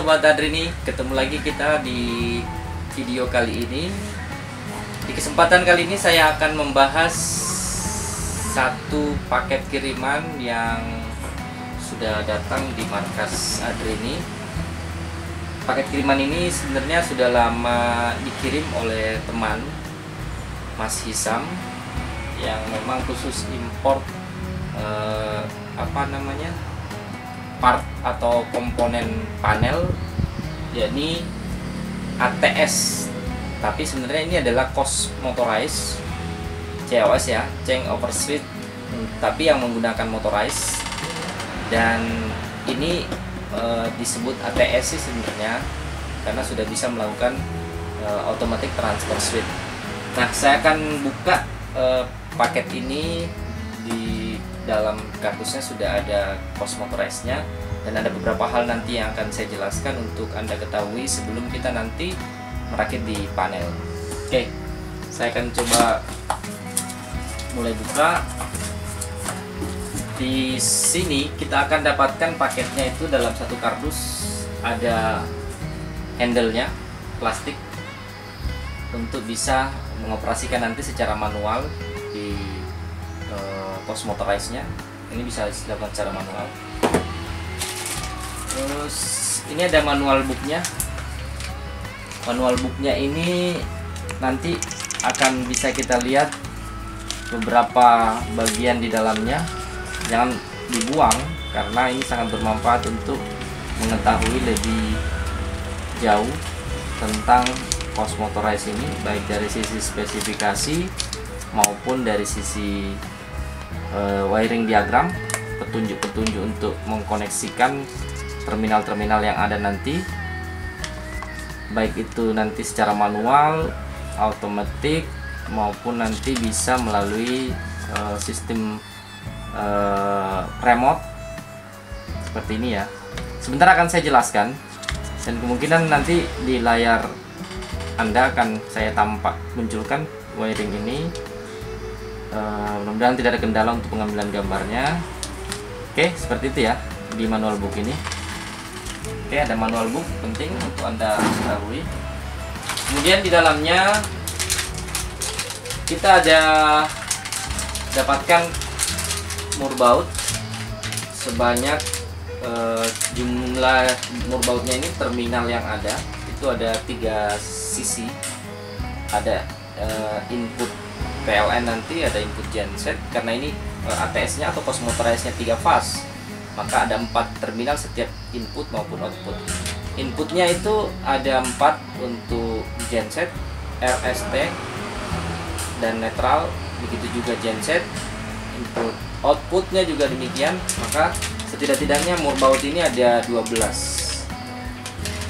Sobat Adrini, ketemu lagi kita di video kali ini. Di kesempatan kali ini saya akan membahas satu paket kiriman yang sudah datang di markas Adrini. Paket kiriman ini sebenarnya sudah lama dikirim oleh teman Mas Hisam yang memang khusus import part atau komponen panel, yakni ATS, tapi sebenarnya ini adalah COS motorized, COS ya, change over switch, tapi yang menggunakan motorized. Dan ini disebut ATS sih sebenarnya karena sudah bisa melakukan automatic transfer switch. Nah, saya akan buka paket ini. Di dalam kardusnya sudah ada COS motorized-nya, dan ada beberapa hal nanti yang akan saya jelaskan untuk Anda ketahui sebelum kita nanti merakit di panel. Oke, saya akan coba mulai buka. Di sini kita akan dapatkan paketnya itu dalam satu kardus, ada handle-nya plastik untuk bisa mengoperasikan nanti secara manual di COS motorized-nya. Ini bisa dilakukan secara manual. Terus ini ada manual book-nya. Manual book-nya ini nanti akan bisa kita lihat beberapa bagian di dalamnya. Jangan dibuang karena ini sangat bermanfaat untuk mengetahui lebih jauh tentang COS motorized ini, baik dari sisi spesifikasi maupun dari sisi wiring diagram, petunjuk-petunjuk untuk mengkoneksikan terminal-terminal yang ada nanti, baik itu nanti secara manual, otomatis, maupun nanti bisa melalui sistem remote seperti ini ya. Sebentar akan saya jelaskan, dan kemungkinan nanti di layar Anda akan saya munculkan wiring ini. Mudah-mudahan tidak ada kendala untuk pengambilan gambarnya. Oke, seperti itu ya di manual book ini. Oke, ada manual book, penting untuk Anda ketahui. Kemudian di dalamnya kita ada dapatkan murbaut sebanyak jumlah murbautnya ini, terminal yang ada itu ada 3 sisi. Ada input PLN, nanti ada input genset, karena ini ATS-nya atau COS motorized-nya 3 fase, maka ada 4 terminal setiap input maupun output. Inputnya itu ada 4 untuk genset, RST, dan netral, begitu juga genset. Input outputnya juga demikian, maka setidak-tidaknya murbaut ini ada 12.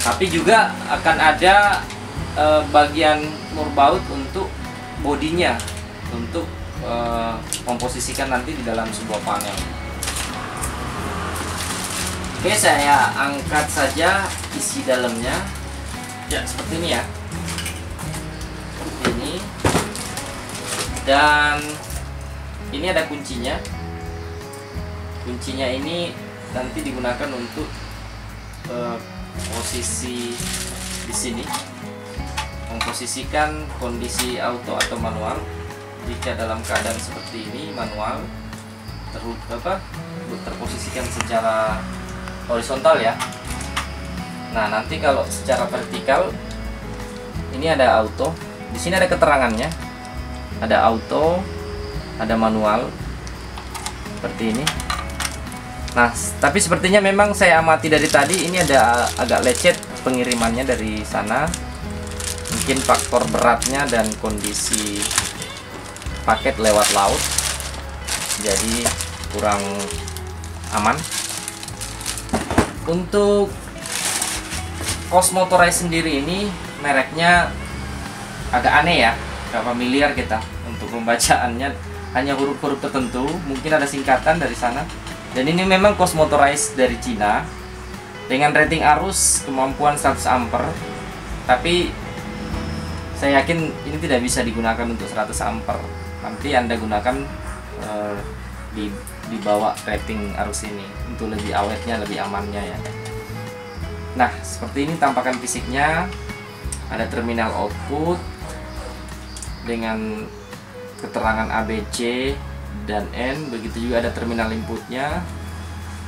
Tapi juga akan ada bagian murbaut untuk bodinya, untuk memposisikan nanti di dalam sebuah panel. Oke, saya angkat saja isi dalamnya. Ya, seperti ini ya. Seperti ini. Dan ini ada kuncinya. Kuncinya ini nanti digunakan untuk posisi di sini, memposisikan kondisi auto atau manual. Jika dalam keadaan seperti ini manual, terposisikan secara horizontal ya. Nah, nanti kalau secara vertikal ini ada auto. Di sini ada keterangannya. Ada auto, ada manual seperti ini. Nah, tapi sepertinya memang saya amati dari tadi ini ada agak lecet pengirimannya dari sana. Mungkin faktor beratnya dan kondisi paket lewat laut, jadi kurang aman. Untuk COS motorized sendiri ini mereknya agak aneh ya, gak familiar kita untuk pembacaannya, hanya huruf-huruf tertentu, mungkin ada singkatan dari sana. Dan ini memang COS motorized dari Cina dengan rating arus kemampuan 100 ampere, tapi saya yakin ini tidak bisa digunakan untuk 100 ampere. Nanti Anda gunakan di bawah rating arus ini untuk lebih awetnya, lebih amannya ya. Nah, seperti ini tampakan fisiknya. Ada terminal output dengan keterangan ABC dan N. Begitu juga ada terminal inputnya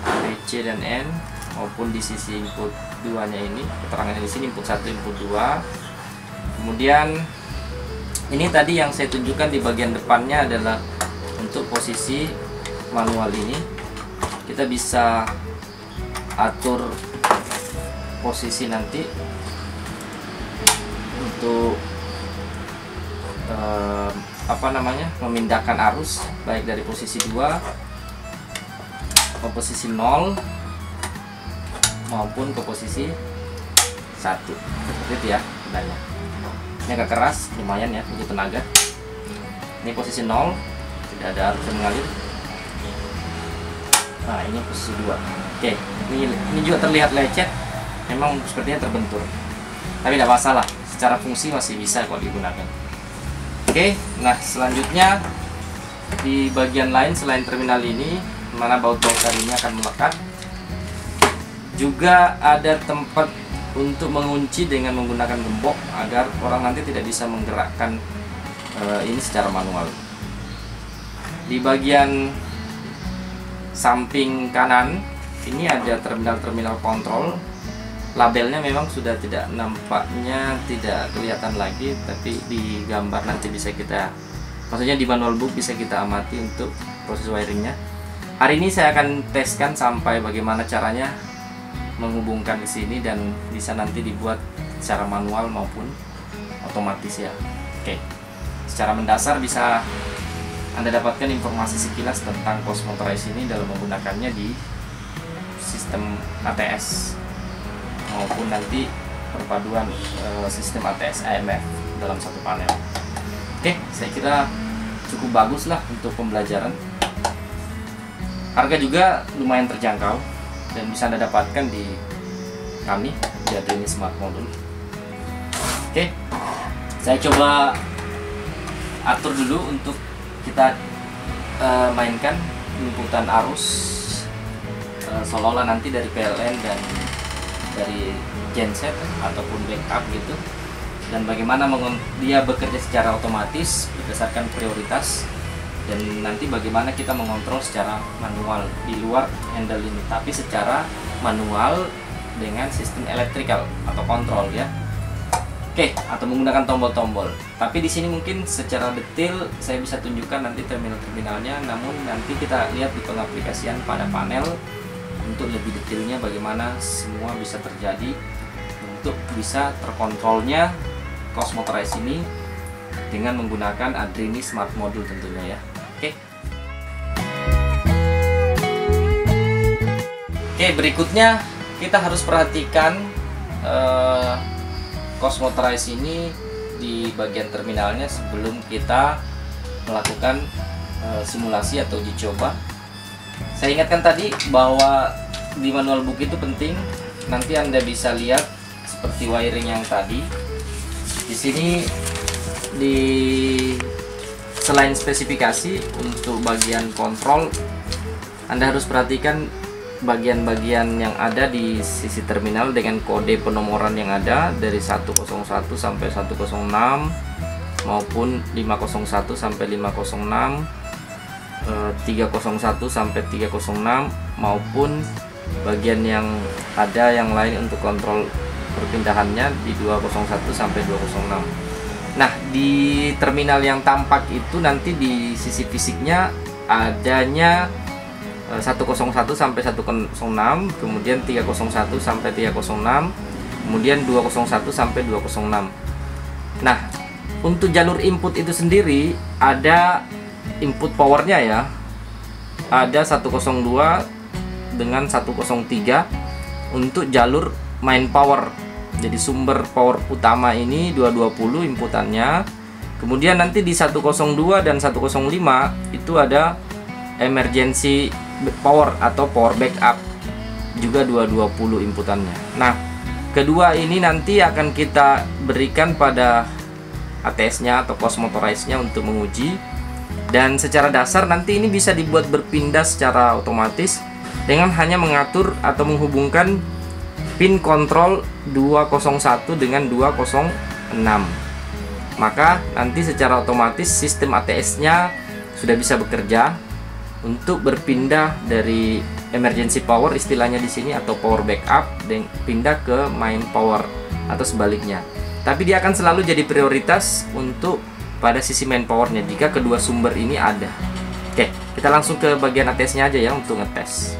ABC dan N, maupun di sisi input 2-nya ini keterangannya di sini input 1, input 2. Kemudian ini tadi yang saya tunjukkan di bagian depannya adalah untuk posisi manual ini. Kita bisa atur posisi nanti untuk memindahkan arus baik dari posisi 2 ke posisi 0 maupun ke posisi 1. Seperti itu ya bedanya. Ini agak keras, lumayan ya untuk tenaga. Ini posisi 0, tidak ada arus yang mengalir. Nah, ini posisi 2. Oke, ini juga terlihat lecet, memang sepertinya terbentur, tapi tidak masalah, secara fungsi masih bisa kalau digunakan. Oke, nah selanjutnya di bagian lain selain terminal ini, mana baut bongkar ini akan melekat, juga ada tempat untuk mengunci dengan menggunakan gembok agar orang nanti tidak bisa menggerakkan ini secara manual. Di bagian samping kanan ini ada terminal-terminal kontrol. Labelnya memang sudah tidak nampaknya, tidak kelihatan lagi, tapi di gambar nanti bisa kita, maksudnya di manual book bisa kita amati untuk proses wiringnya. Hari ini saya akan teskan sampai bagaimana caranya menghubungkan di sini, dan bisa nanti dibuat secara manual maupun otomatis ya. Oke, secara mendasar bisa Anda dapatkan informasi sekilas tentang cos motorized ini dalam menggunakannya di sistem ATS maupun nanti perpaduan sistem ATS AMF dalam satu panel. Oke, saya kira cukup bagus lah untuk pembelajaran. Harga juga lumayan terjangkau dan bisa Anda dapatkan di kami di Adrini Smart Module. Oke, saya coba atur dulu untuk kita mainkan inputan arus seolah-olah nanti dari PLN dan dari genset ataupun backup gitu, dan bagaimana dia bekerja secara otomatis berdasarkan prioritas, dan nanti bagaimana kita mengontrol secara manual di luar handle ini, tapi secara manual dengan sistem elektrikal atau kontrol ya. Oke, atau menggunakan tombol-tombol. Tapi di sini mungkin secara detail saya bisa tunjukkan nanti terminal-terminalnya, namun nanti kita lihat di pengaplikasian pada panel untuk lebih detailnya bagaimana semua bisa terjadi untuk bisa terkontrolnya cos motorized ini dengan menggunakan Adrini Smart Module tentunya ya. Oke, berikutnya kita harus perhatikan cos motorized ini di bagian terminalnya sebelum kita melakukan simulasi atau uji coba. Saya ingatkan tadi bahwa di manual book itu penting. Nanti Anda bisa lihat seperti wiring yang tadi. Di sini selain spesifikasi untuk bagian kontrol, Anda harus perhatikan bagian-bagian yang ada di sisi terminal dengan kode penomoran yang ada dari 101 sampai 106 maupun 501 sampai 506, 301 sampai 306, maupun bagian yang ada yang lain untuk kontrol perpindahannya di 201 sampai 206. Nah, di terminal yang tampak itu nanti di sisi fisiknya adanya 101 sampai 106, kemudian 301 sampai 306, kemudian 201 sampai 206. Nah, untuk jalur input itu sendiri ada input powernya ya. Ada 102 dengan 103 untuk jalur main power. Jadi sumber power utama ini 220 inputannya. Kemudian nanti di 102 dan 105 itu ada emergency power atau power backup, juga 220 inputannya. Nah, kedua ini nanti akan kita berikan pada ATS-nya atau cos motorized-nya untuk menguji. Dan secara dasar nanti ini bisa dibuat berpindah secara otomatis dengan hanya mengatur atau menghubungkan pin kontrol 201 dengan 206. Maka nanti secara otomatis sistem ATS-nya sudah bisa bekerja untuk berpindah dari emergency power istilahnya di sini atau power backup dan pindah ke main power atau sebaliknya. Tapi dia akan selalu jadi prioritas untuk pada sisi main powernya jika kedua sumber ini ada. Oke, kita langsung ke bagian ATS-nya aja ya untuk ngetes.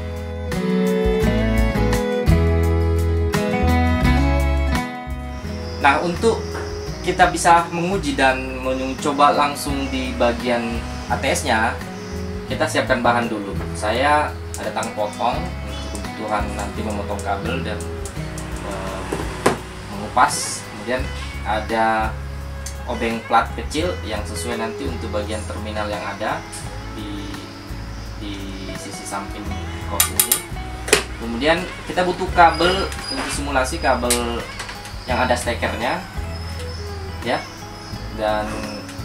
Nah, untuk kita bisa menguji dan mencoba langsung di bagian ATS-nya, kita siapkan bahan dulu. Saya ada tang potong untuk kebutuhan nanti memotong kabel dan mengupas. Kemudian ada obeng plat kecil yang sesuai nanti untuk bagian terminal yang ada di sisi samping kos ini. Kemudian kita butuh kabel untuk simulasi, kabel yang ada stekernya ya, dan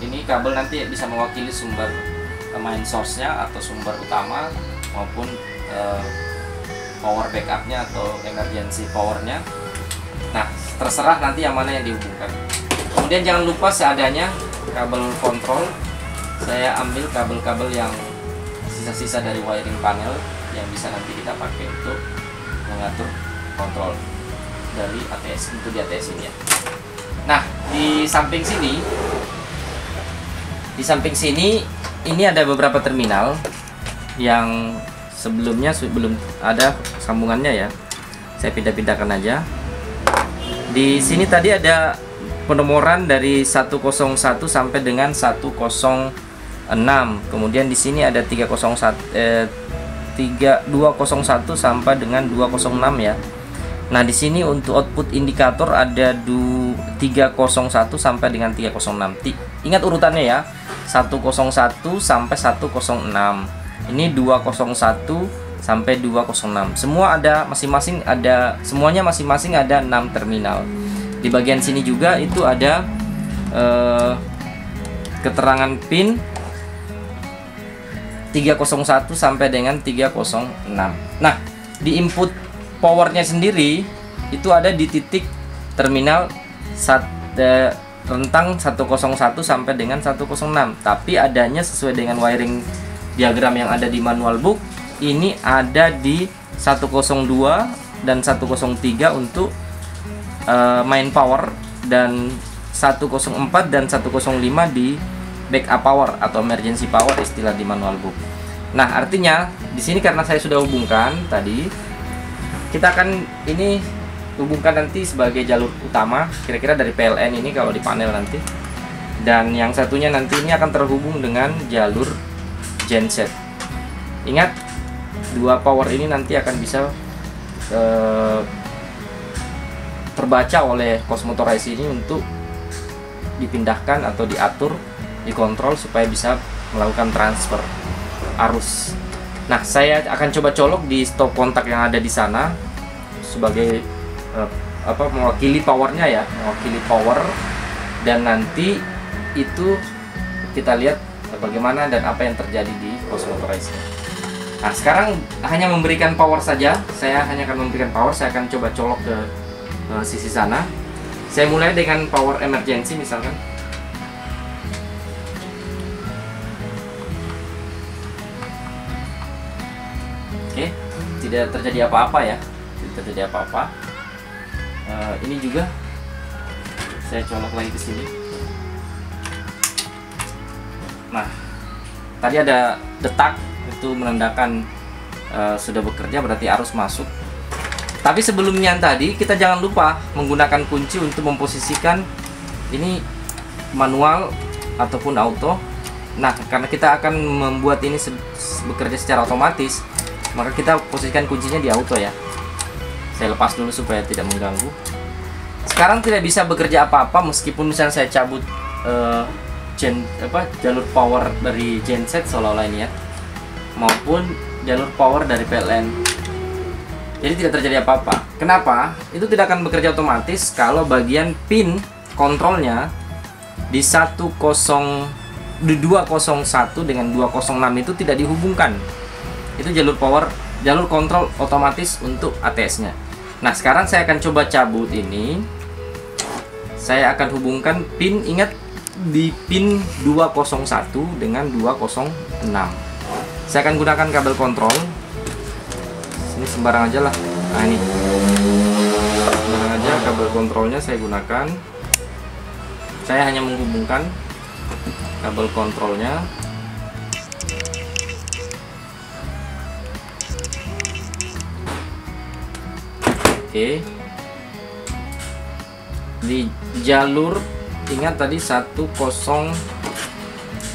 ini kabel nanti bisa mewakili sumber main source-nya atau sumber utama maupun power backupnya atau emergency powernya. Nah, terserah nanti yang mana yang dihubungkan. Kemudian jangan lupa seadanya kabel kontrol. Saya ambil kabel-kabel yang sisa-sisa dari wiring panel yang bisa nanti kita pakai untuk mengatur kontrol dari ATS untuk di ATS ini ya. Nah, di samping sini ini ada beberapa terminal yang sebelumnya belum ada sambungannya ya. Saya pindah-pindahkan aja. Di sini tadi ada penomoran dari 101 sampai dengan 106. Kemudian di sini ada 201 sampai dengan 206 ya. Nah, di sini untuk output indikator ada 301 sampai dengan 306. Ingat urutannya ya. 101 sampai 106. Ini 201 sampai 206. Semua ada semuanya masing-masing ada 6 terminal. Di bagian sini juga itu ada keterangan pin 301 sampai dengan 306. Nah, di input powernya sendiri itu ada di titik terminal rentang 101 sampai dengan 106. Tapi adanya sesuai dengan wiring diagram yang ada di manual book, ini ada di 102 dan 103 untuk main power, dan 104 dan 105 di backup power atau emergency power istilah di manual book. Nah, artinya di sini karena saya sudah hubungkan tadi, kita akan ini hubungkan nanti sebagai jalur utama kira-kira dari PLN ini kalau di panel nanti, dan yang satunya nanti ini akan terhubung dengan jalur genset. Ingat, dua power ini nanti akan bisa terbaca oleh cos motorized ini untuk dipindahkan atau diatur, dikontrol supaya bisa melakukan transfer arus. Nah, saya akan coba colok di stop kontak yang ada di sana sebagai mewakili powernya ya, mewakili power, dan nanti itu kita lihat bagaimana dan apa yang terjadi di cos motorized. Nah, sekarang hanya memberikan power saja. Saya hanya akan memberikan power. Saya akan coba colok ke sisi sana. Saya mulai dengan power emergency misalkan. Oke, tidak terjadi apa-apa ya, tidak terjadi apa-apa. Ini juga saya colok lagi ke sini. Nah, tadi ada detak, itu menandakan sudah bekerja, berarti arus masuk. Tapi sebelumnya tadi kita jangan lupa menggunakan kunci untuk memposisikan ini manual ataupun auto. Nah, karena kita akan membuat ini bekerja secara otomatis, maka kita posisikan kuncinya di auto ya. Saya lepas dulu supaya tidak mengganggu. Sekarang tidak bisa bekerja apa-apa meskipun misalnya saya cabut jalur power dari genset seolah-olah ini ya, maupun jalur power dari PLN. Jadi tidak terjadi apa-apa. Kenapa? Itu tidak akan bekerja otomatis kalau bagian pin kontrolnya di 201 dengan 206 itu tidak dihubungkan. Itu jalur power, jalur kontrol otomatis untuk ATS-nya. Nah, sekarang saya akan coba cabut ini. Saya akan hubungkan pin, ingat di pin 201 dengan 206. Saya akan gunakan kabel kontrol. Sini sembarang aja lah. Nah, ini sembarang aja kabel kontrolnya saya gunakan. Saya hanya menghubungkan kabel kontrolnya. Oke. Di jalur, ingat tadi 10,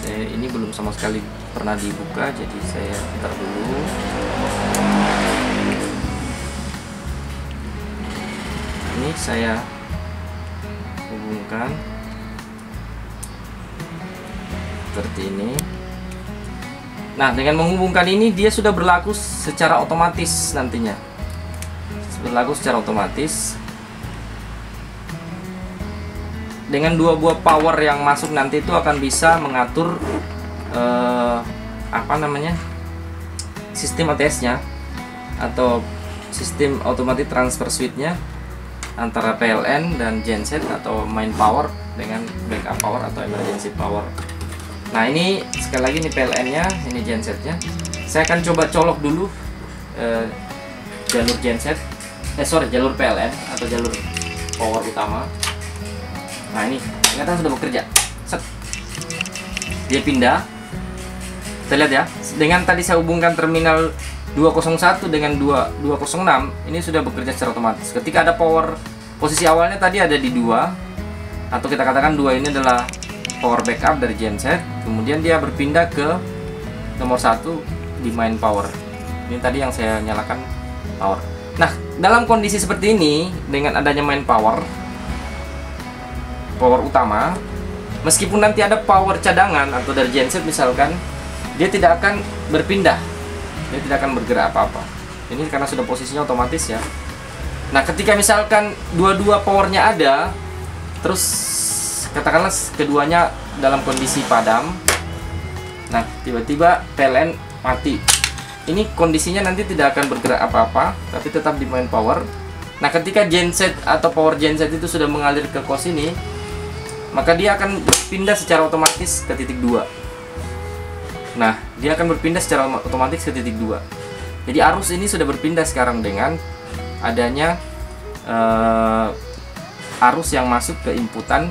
ini belum sama sekali pernah dibuka, jadi saya putar dulu. Ini saya hubungkan seperti ini. Nah, dengan menghubungkan ini dia sudah berlaku secara otomatis nantinya. Berlaku secara otomatis. Dengan 2 buah power yang masuk nanti itu akan bisa mengatur sistem ATS-nya atau sistem automatic transfer switch-nya antara PLN dan genset atau main power dengan backup power atau emergency power. Nah, ini sekali lagi ini PLN-nya, ini gensetnya. Saya akan coba colok dulu jalur genset, jalur PLN atau jalur power utama. Nah, ini ternyata sudah bekerja. Set. Dia pindah. Kita lihat ya. Dengan tadi saya hubungkan terminal 201 dengan 206, ini sudah bekerja secara otomatis. Ketika ada power, posisi awalnya tadi ada di 2, atau kita katakan 2 ini adalah power backup dari genset. Kemudian dia berpindah ke nomor 1 di main power. Ini tadi yang saya nyalakan power. Nah, dalam kondisi seperti ini dengan adanya main power utama, meskipun nanti ada power cadangan atau dari genset misalkan, dia tidak akan berpindah, dia tidak akan bergerak apa-apa. Ini karena sudah posisinya otomatis ya. Nah, ketika misalkan dua-dua powernya ada, terus katakanlah keduanya dalam kondisi padam, nah tiba-tiba PLN mati, ini kondisinya nanti tidak akan bergerak apa-apa, tapi tetap di main power. Nah, ketika genset atau power genset itu sudah mengalir ke kos ini, maka dia akan berpindah secara otomatis ke titik 2. Nah, dia akan berpindah secara otomatis ke titik 2. Jadi arus ini sudah berpindah sekarang dengan adanya arus yang masuk ke inputan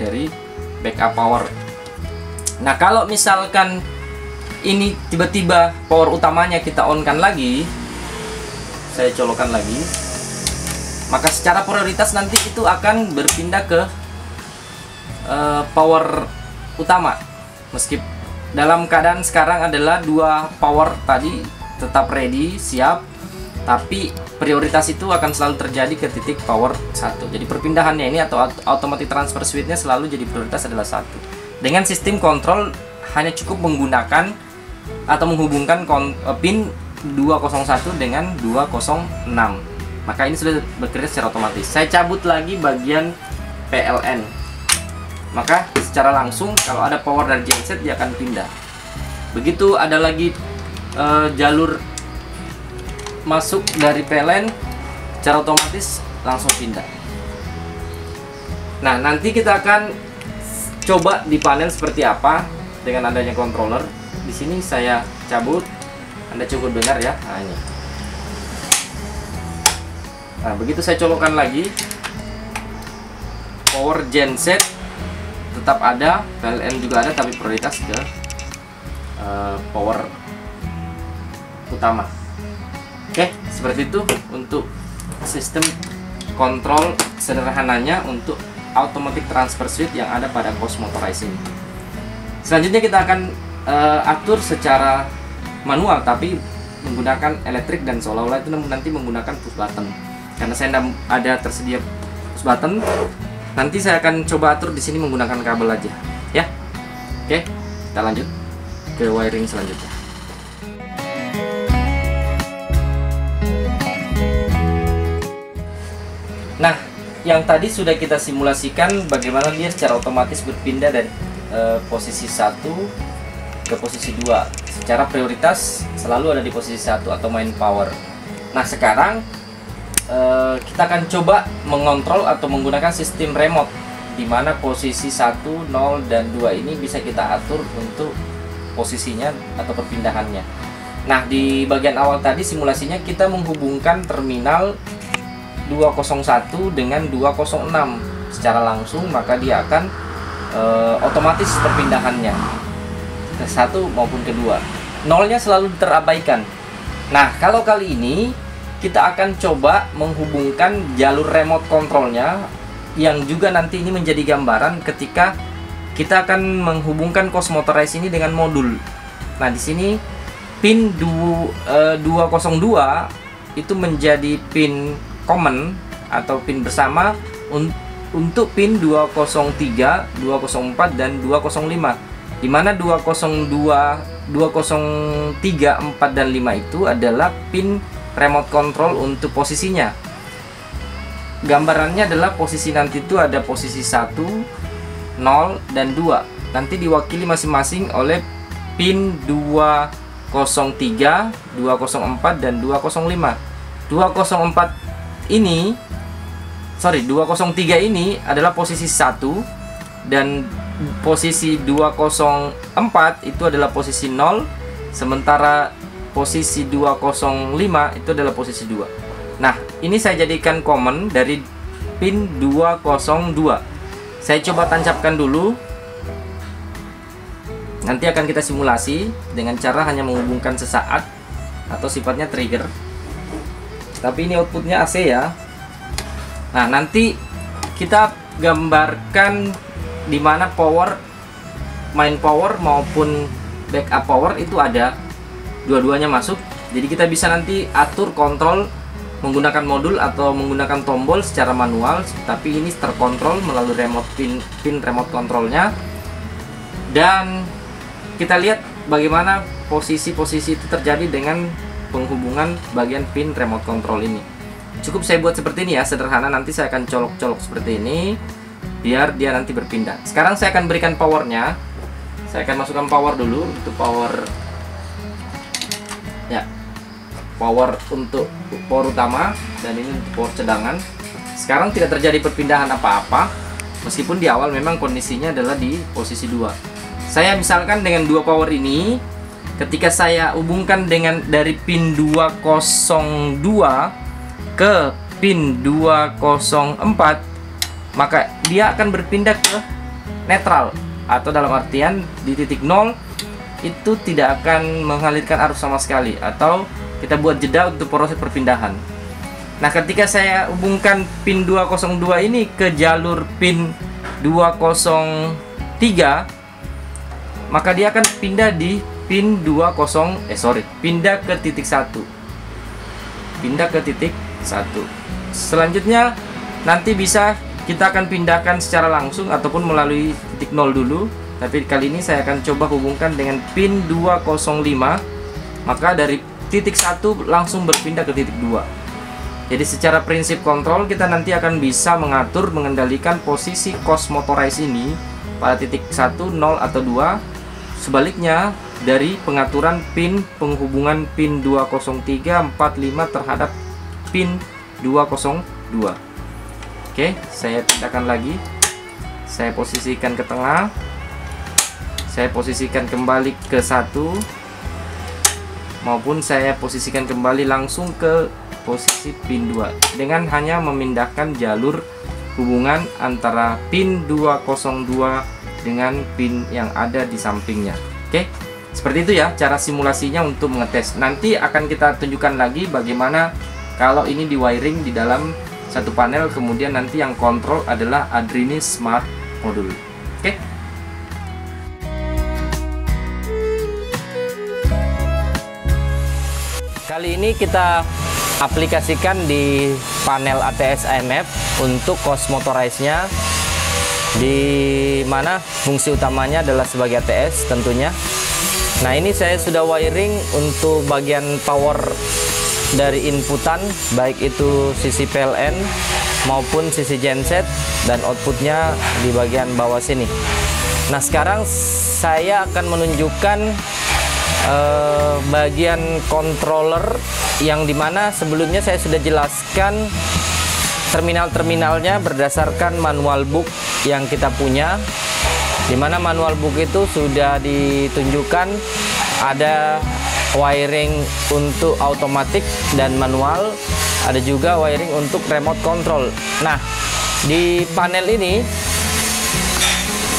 dari backup power. Nah, kalau misalkan ini tiba-tiba power utamanya kita on-kan lagi, saya colokkan lagi, maka secara prioritas nanti itu akan berpindah ke power utama. Meskipun dalam keadaan sekarang adalah 2 power tadi tetap ready, siap, tapi prioritas itu akan selalu terjadi ke titik power 1. Jadi perpindahannya ini atau automatic transfer switch-nya selalu jadi prioritas adalah 1. Dengan sistem kontrol hanya cukup menggunakan atau menghubungkan pin 201 dengan 206. Maka ini sudah bekerja secara otomatis. Saya cabut lagi bagian PLN. Maka secara langsung kalau ada power dari genset dia akan pindah. Begitu ada lagi jalur masuk dari PLN, secara otomatis langsung pindah. Nah, nanti kita akan coba di panel seperti apa dengan adanya controller. Di sini saya cabut, Anda cukup dengar ya. Nah, ini. Nah, begitu saya colokkan lagi, power genset tetap ada, PLN juga ada, tapi prioritas ke power utama. Oke, seperti itu untuk sistem kontrol sederhananya untuk automatic transfer switch yang ada pada COS Motorized ini. Selanjutnya kita akan atur secara manual, tapi menggunakan elektrik, dan seolah-olah itu nanti menggunakan push button. Karena saya tidak ada tersedia push button, nanti saya akan coba atur di sini menggunakan kabel aja, ya. Oke, kita lanjut ke wiring selanjutnya. Nah, yang tadi sudah kita simulasikan bagaimana dia secara otomatis berpindah dari posisi 1 ke posisi 2. Secara prioritas selalu ada di posisi 1 atau main power. Nah, sekarang kita akan coba mengontrol atau menggunakan sistem remote, di mana posisi 1, 0, dan 2 ini bisa kita atur untuk posisinya atau perpindahannya. Nah, di bagian awal tadi simulasinya kita menghubungkan terminal 201 dengan 206 secara langsung, maka dia akan otomatis perpindahannya ke 1 maupun ke 2. Nolnya selalu terabaikan. Nah, kalau kali ini kita akan coba menghubungkan jalur remote controlnya, yang juga nanti ini menjadi gambaran ketika kita akan menghubungkan COS Motorize ini dengan modul. Nah, di sini pin 202 itu menjadi pin common atau pin bersama untuk pin 203, 204 dan 205. Di mana 202, 203, 4 dan 5 itu adalah pin remote control untuk posisinya. Gambarannya adalah posisi nanti itu ada posisi 1, 0 dan 2. Nanti diwakili masing-masing oleh pin 203, 204 dan 205. 203 ini adalah posisi 1, dan posisi 204 itu adalah posisi 0, sementara posisi 205 itu adalah posisi 2. Nah, ini saya jadikan common dari pin 202. Saya coba tancapkan dulu. Nanti akan kita simulasi dengan cara hanya menghubungkan sesaat atau sifatnya trigger. Tapi ini outputnya AC ya. Nah, nanti kita gambarkan di mana power, main power maupun backup power itu ada, dua-duanya masuk. Jadi kita bisa nanti atur kontrol menggunakan modul atau menggunakan tombol secara manual, tapi ini terkontrol melalui remote pin remote controlnya. Dan kita lihat bagaimana posisi-posisi itu terjadi dengan penghubungan bagian pin remote control ini. Cukup saya buat seperti ini ya, sederhana. Nanti saya akan colok-colok seperti ini biar dia nanti berpindah. Sekarang saya akan berikan powernya. Saya akan masukkan power dulu untuk power ya, power untuk power utama, dan ini untuk power cadangan. Sekarang tidak terjadi perpindahan apa-apa, meskipun di awal memang kondisinya adalah di posisi 2. Saya misalkan dengan dua power ini, ketika saya hubungkan dengan dari pin 202 ke pin 204, maka dia akan berpindah ke netral, atau dalam artian di titik 0 itu tidak akan mengalirkan arus sama sekali, atau kita buat jeda untuk proses perpindahan. Nah, ketika saya hubungkan pin 202 ini ke jalur pin 203, maka dia akan pindah di pin pindah ke titik 1. Pindah ke titik 1. Selanjutnya nanti bisa kita akan pindahkan secara langsung ataupun melalui titik 0 dulu. Tapi kali ini saya akan coba hubungkan dengan pin 205, maka dari titik 1 langsung berpindah ke titik 2. Jadi secara prinsip kontrol kita nanti akan bisa mengatur, mengendalikan posisi COS Motorize ini pada titik 1, 0 atau 2. Sebaliknya dari pengaturan pin penghubungan pin 203, 45 terhadap pin 202. Oke, saya pindahkan lagi. Saya posisikan ke tengah. Saya posisikan kembali ke 1, maupun saya posisikan kembali langsung ke posisi pin 2 dengan hanya memindahkan jalur hubungan antara pin 202 dengan pin yang ada di sampingnya. Oke, seperti itu ya cara simulasinya untuk mengetes. Nanti akan kita tunjukkan lagi bagaimana kalau ini di wiring di dalam satu panel, kemudian nanti yang kontrol adalah Adrini Smart Module. Oke. Kali ini kita aplikasikan di panel ATS AMF untuk COS Motorize-nya, di mana fungsi utamanya adalah sebagai ATS tentunya. Nah, ini saya sudah wiring untuk bagian power dari inputan, baik itu sisi PLN maupun sisi genset, dan outputnya di bagian bawah sini. Nah, sekarang saya akan menunjukkan bagian controller yang dimana sebelumnya saya sudah jelaskan terminal-terminalnya berdasarkan manual book yang kita punya, dimana manual book itu sudah ditunjukkan ada wiring untuk automatic dan manual, ada juga wiring untuk remote control. Nah, di panel ini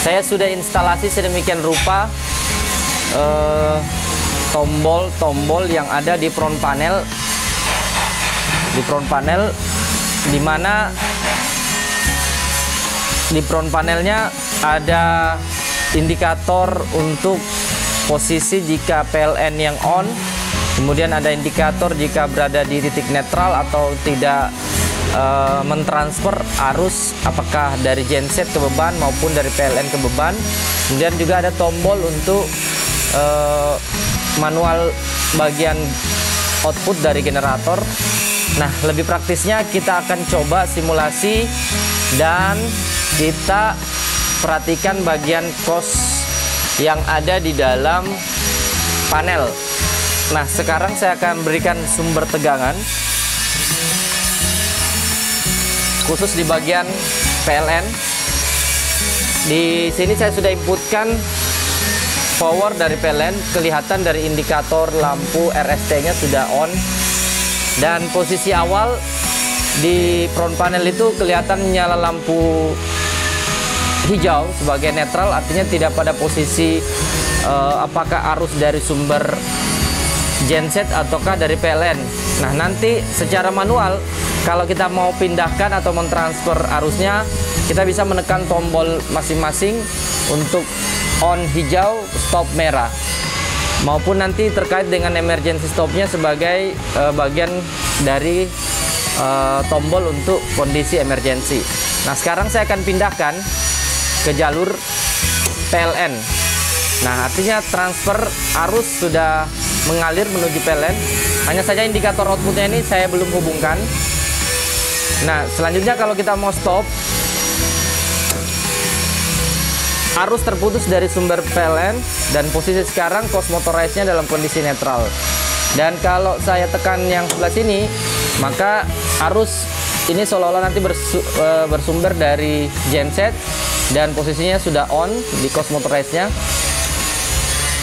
saya sudah instalasi sedemikian rupa tombol-tombol yang ada di front panel, di mana di front panelnya ada indikator untuk posisi jika PLN yang on, kemudian ada indikator jika berada di titik netral atau tidak mentransfer arus, apakah dari genset ke beban maupun dari PLN ke beban. Kemudian juga ada tombol untuk manual bagian output dari generator. Nah, lebih praktisnya kita akan coba simulasi dan kita perhatikan bagian cos yang ada di dalam panel. Nah, sekarang saya akan berikan sumber tegangan khusus di bagian PLN. Di sini saya sudah inputkan power dari PLN, kelihatan dari indikator lampu RST-nya sudah on, dan posisi awal di front panel itu kelihatan nyala lampu hijau sebagai netral, artinya tidak pada posisi apakah arus dari sumber genset ataukah dari PLN. Nah, nanti secara manual kalau kita mau pindahkan atau mentransfer arusnya, kita bisa menekan tombol masing-masing untuk on hijau, stop merah, maupun nanti terkait dengan emergency stopnya sebagai bagian dari tombol untuk kondisi emergency. Nah, sekarang saya akan pindahkan ke jalur PLN. Nah, artinya transfer arus sudah mengalir menuju PLN. Hanya saja indikator outputnya ini saya belum hubungkan. Nah, selanjutnya kalau kita mau stop, arus terputus dari sumber PLN dan posisi sekarang cos motorized-nya dalam kondisi netral. Dan kalau saya tekan yang sebelah sini, maka arus ini seolah-olah nanti bersumber dari genset dan posisinya sudah on di cos motorized-nya.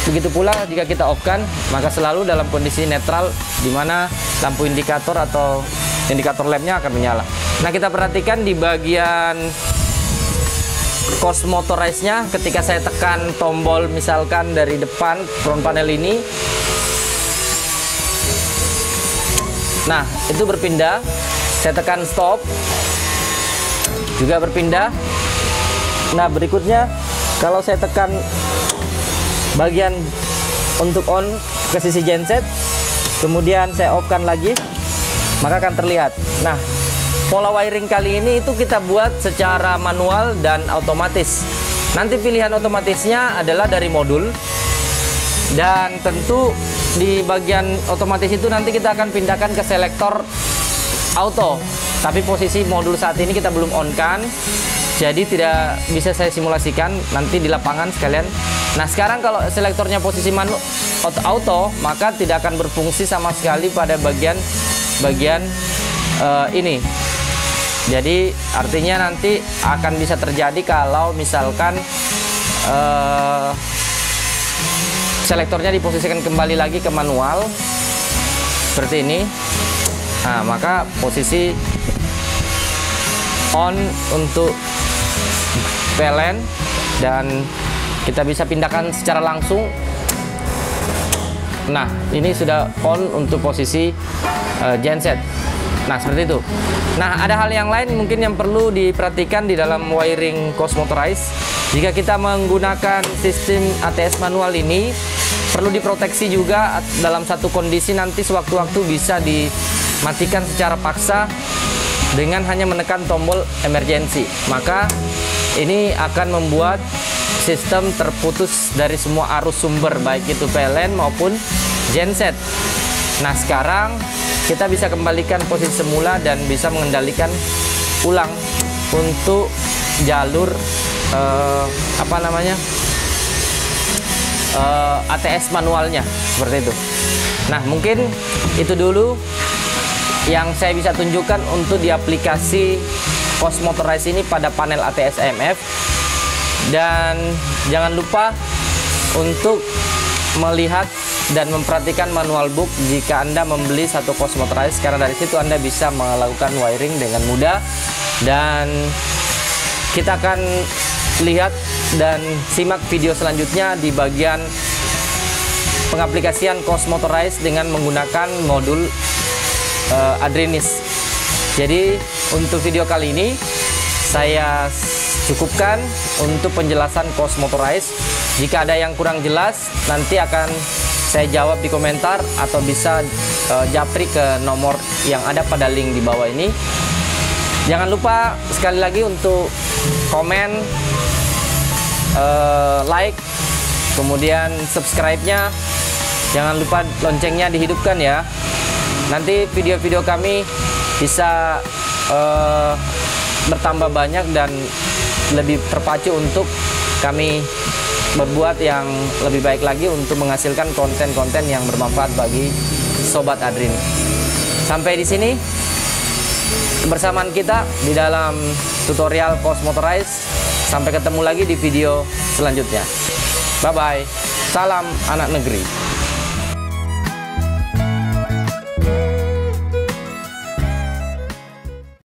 Begitu pula jika kita off-kan, maka selalu dalam kondisi netral, di mana lampu indikator atau indikator lampnya akan menyala. Nah, kita perhatikan di bagian cos motorized-nya, ketika saya tekan tombol misalkan dari depan front panel ini, nah itu berpindah. Saya tekan stop, juga berpindah. Nah, berikutnya kalau saya tekan bagian untuk on ke sisi genset, kemudian saya off-kan lagi, maka akan terlihat. Nah, pola wiring kali ini itu kita buat secara manual dan otomatis. Nanti pilihan otomatisnya adalah dari modul, dan tentu di bagian otomatis itu nanti kita akan pindahkan ke selektor auto. Tapi posisi modul saat ini kita belum on kan, jadi tidak bisa saya simulasikan nanti di lapangan sekalian. Nah, sekarang kalau selektornya posisi auto, maka tidak akan berfungsi sama sekali pada bagian ini. Jadi artinya nanti akan bisa terjadi kalau misalkan selektornya diposisikan kembali lagi ke manual seperti ini. Nah, maka posisi on untuk PLN dan kita bisa pindahkan secara langsung. Nah, ini sudah on untuk posisi genset. Nah, seperti itu. Nah, ada hal yang lain mungkin yang perlu diperhatikan di dalam wiring cos motorized. Jika kita menggunakan sistem ATS manual ini, perlu diproteksi juga dalam satu kondisi nanti sewaktu-waktu bisa dimatikan secara paksa dengan hanya menekan tombol emergency. Maka ini akan membuat sistem terputus dari semua arus sumber, baik itu PLN maupun genset. Nah, sekarang kita bisa kembalikan posisi semula dan bisa mengendalikan ulang untuk jalur ATS manualnya seperti itu. Nah, mungkin itu dulu yang saya bisa tunjukkan untuk di aplikasi COS Motorize ini pada panel ATS AMF. Dan jangan lupa untuk melihat dan memperhatikan manual book jika Anda membeli satu COS Motorize, karena dari situ Anda bisa melakukan wiring dengan mudah. Dan kita akan lihat dan simak video selanjutnya di bagian pengaplikasian COS Motorize dengan menggunakan modul Adrenis. Jadi untuk video kali ini saya cukupkan untuk penjelasan COS Motorize. Jika ada yang kurang jelas, nanti akan saya jawab di komentar atau bisa japri ke nomor yang ada pada link di bawah ini. Jangan lupa sekali lagi untuk komen, like, kemudian subscribe-nya. Jangan lupa loncengnya dihidupkan ya. Nanti video-video kami bisa bertambah banyak dan lebih terpacu untuk kami berbuat yang lebih baik lagi untuk menghasilkan konten-konten yang bermanfaat bagi Sobat Adrin. Sampai di sini kebersamaan kita di dalam tutorial COS Motorize. Sampai ketemu lagi di video selanjutnya. Bye-bye. Salam anak negeri.